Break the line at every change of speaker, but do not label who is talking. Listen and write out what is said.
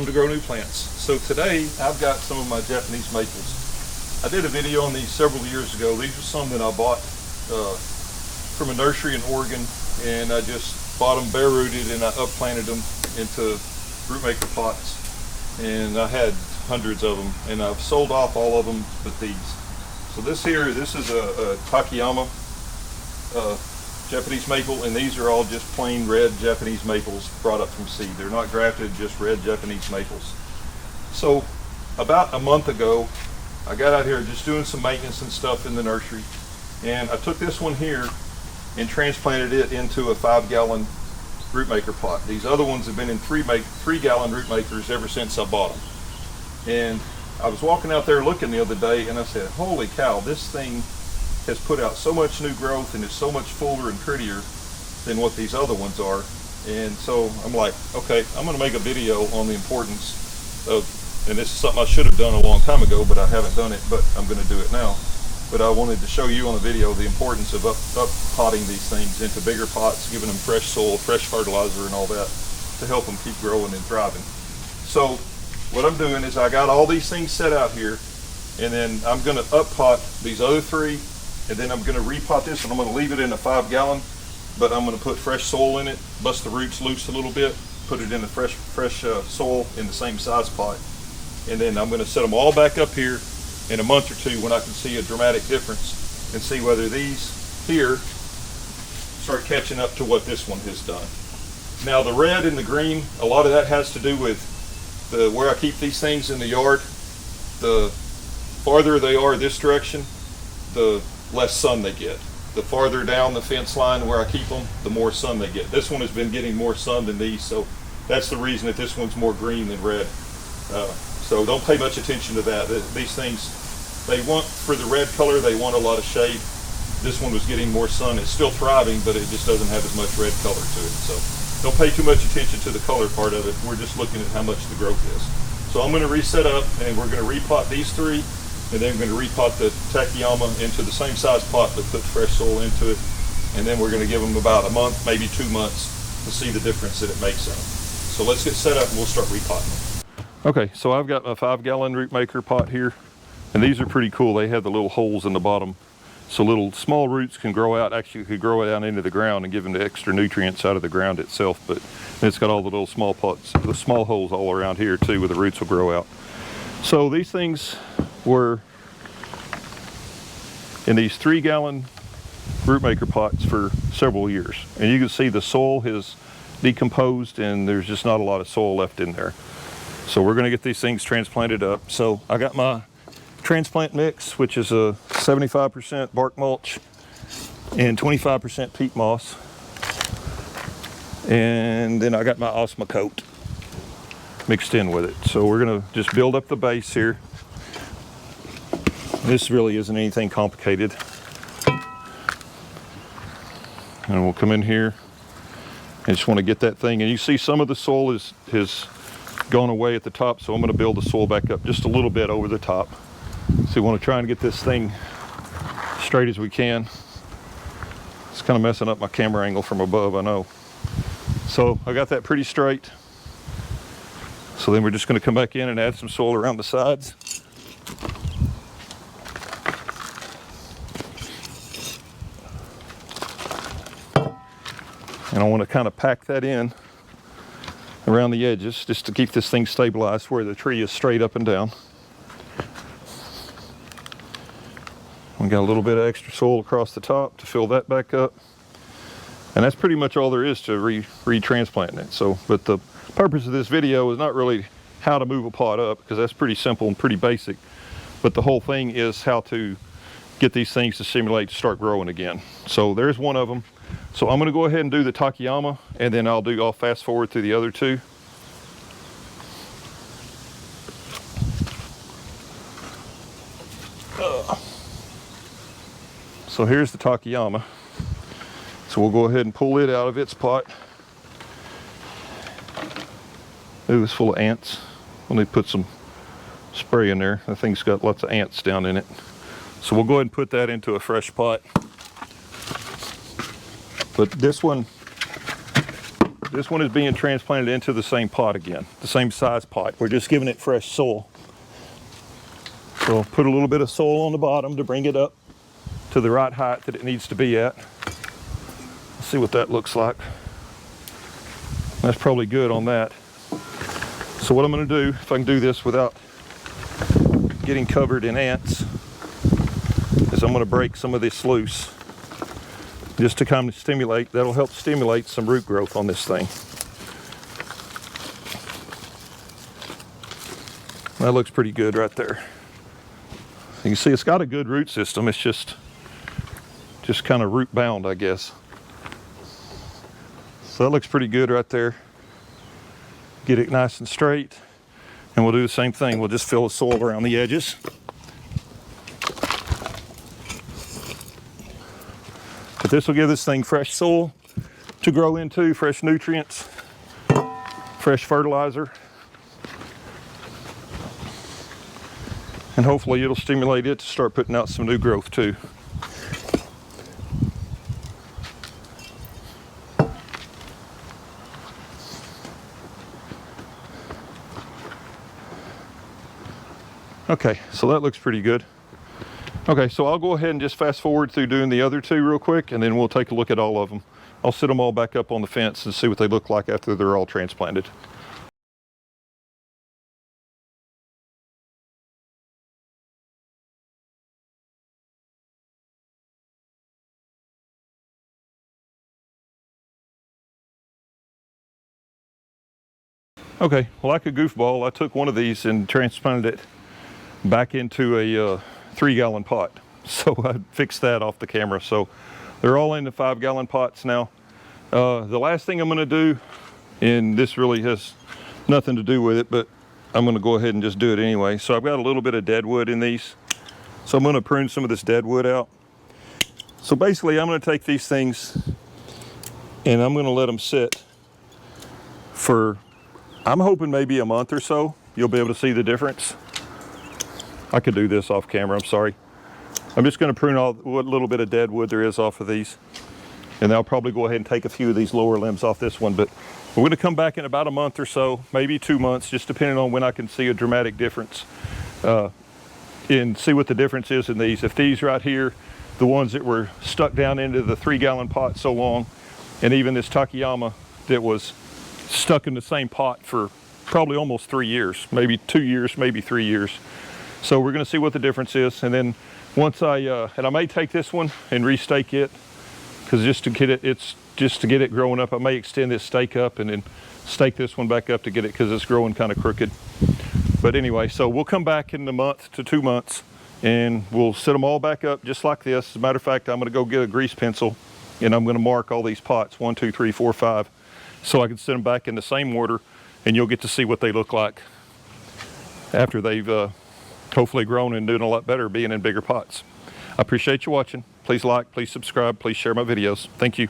welcome to Grow New Plants. So today I've got some of my Japanese maples. I did a video on these several years ago. These are some that I bought from a nursery in Oregon, and I just bought them bare rooted and I upplanted them into Rootmaker pots, and I had hundreds of them, and I've sold off all of them but these. So this is a Takiyama Japanese maple, and these are all just plain red Japanese maples brought up from seed. They're not grafted, just red Japanese maples. So about a month ago, I got out here just doing some maintenance and stuff in the nursery, and I took this one here and transplanted it into a 5-gallon Rootmaker pot. These other ones have been in 3-gallon Rootmakers ever since I bought them. And I was walking out there looking the other day, and I said, holy cow, this thing has put out so much new growth and is so much fuller and prettier than what these other ones are. And so I'm like, okay, I'm going to make a video on the importance of, and this is something I should have done a long time ago, but I haven't done it, but I'm going to do it now. But I wanted to show you on the video the importance of up potting these things into bigger pots, giving them fresh soil, fresh fertilizer and all that to help them keep growing and thriving. So what I'm doing is I got all these things set out here, and then I'm going to up pot these other three, and then I'm going to repot this, and I'm going to leave it in a 5-gallon, but I'm going to put fresh soil in it, bust the roots loose a little bit, put it in the fresh soil in the same size pot, and then I'm going to set them all back up here in a month or two when I can see a dramatic difference and see whether these here start catching up to what this one has done. Now the red and the green, a lot of that has to do with where I keep these things in the yard. The farther they are this direction, the less sun they get. The farther down the fence line where I keep them, the more sun they get. This one has been getting more sun than these, so that's the reason that this one's more green than red. So don't pay much attention to that. These things, they want, for the red color, they want a lot of shade. This one was getting more sun. It's still thriving, but it just doesn't have as much red color to it. So don't pay too much attention to the color part of it. We're just looking at how much the growth is. So I'm going to reset up, and we're going to repot these three, and then we're going to repot the Takiyama into the same size pot, but put fresh soil into it. And then we're going to give them about a month, maybe 2 months, to see the difference that it makes in them. So let's get set up and we'll start repotting them. Okay, so I've got my 5-gallon Rootmaker pot here, and these are pretty cool. They have the little holes in the bottom, so little small roots can grow out. Actually, could grow down into the ground and give them the extra nutrients out of the ground itself. But it's got all the little small pots, the small holes all around here too, where the roots will grow out. So these things were in these 3-gallon Rootmaker pots for several years, and you can see the soil has decomposed and there's just not a lot of soil left in there. So we're going to get these things transplanted up. So I got my transplant mix, which is a 75% bark mulch and 25% peat moss. And then I got my Osmocote mixed in with it. So we're going to just build up the base here. This really isn't anything complicated. And we'll come in here and just want to get that thing. And you see some of the soil has gone away at the top, so I'm going to build the soil back up just a little bit over the top. So we want to try and get this thing straight as we can. It's kind of messing up my camera angle from above, I know. So I got that pretty straight. So then we're just going to come back in and add some soil around the sides. And I want to kind of pack that in around the edges just to keep this thing stabilized where the tree is straight up and down. We got a little bit of extra soil across the top to fill that back up. And that's pretty much all there is to retransplanting it. So, but the purpose of this video is not really how to move a pot up, because that's pretty simple and pretty basic. But the whole thing is how to get these things to simulate to start growing again. So there's one of them. So I'm going to go ahead and do the Takiyama, and then I'll fast forward through the other two. So here's the Takiyama. So we'll go ahead and pull it out of its pot. It was full of ants. Let me put some spray in there. That thing's got lots of ants down in it. So we'll go ahead and put that into a fresh pot. But this one This one is being transplanted into the same pot again, the same size pot. We're just giving it fresh soil. So I'll put a little bit of soil on the bottom to bring it up to the right height that it needs to be at. Let's see what that looks like. That's probably good on that. So what I'm going to do, if I can do this without getting covered in ants, is I'm going to break some of this loose just to kind of stimulate. That'll help stimulate some root growth on this thing. That looks pretty good right there. You can see it's got a good root system. It's just kind of root bound, I guess. So that looks pretty good right there. Get it nice and straight. And we'll do the same thing. We'll just fill the soil around the edges. But this will give this thing fresh soil to grow into, fresh nutrients, fresh fertilizer. And hopefully it'll stimulate it to start putting out some new growth too. Okay, so that looks pretty good. Okay, so I'll go ahead and just fast forward through doing the other two real quick, and then we'll take a look at all of them. I'll sit them all back up on the fence and see what they look like after they're all transplanted. Okay, well, like a goofball, I took one of these and transplanted it back into a 3-gallon pot. So I fixed that off the camera. So they're all in the 5-gallon pots now. The last thing I'm going to do, and this really has nothing to do with it, but I'm going to go ahead and just do it anyway. So I've got a little bit of dead wood in these. So I'm going to prune some of this dead wood out. So basically I'm going to take these things and I'm going to let them sit for, I'm hoping maybe a month or so. You'll be able to see the difference. I could do this off camera, I'm sorry. I'm just going to prune all what little bit of dead wood there is off of these. And I'll probably go ahead and take a few of these lower limbs off this one. But we're going to come back in about a month or so, maybe 2 months, just depending on when I can see a dramatic difference. And see what the difference is in these. If these right here, the ones that were stuck down into the 3-gallon pot so long, and even this Takiyama that was stuck in the same pot for probably almost 3 years, maybe 2 years, maybe 3 years. So we're going to see what the difference is. And then once and I may take this one and restake it, because just to get it growing up, I may extend this stake up and then stake this one back up to get it, because it's growing kind of crooked. But anyway, so we'll come back in a month to 2 months and we'll set them all back up just like this. As a matter of fact, I'm going to go get a grease pencil and I'm going to mark all these pots, 1, 2, 3, 4, 5, so I can set them back in the same order, and you'll get to see what they look like after they've hopefully grown and doing a lot better being in bigger pots. I appreciate you watching. Please like, please subscribe, please share my videos. Thank you.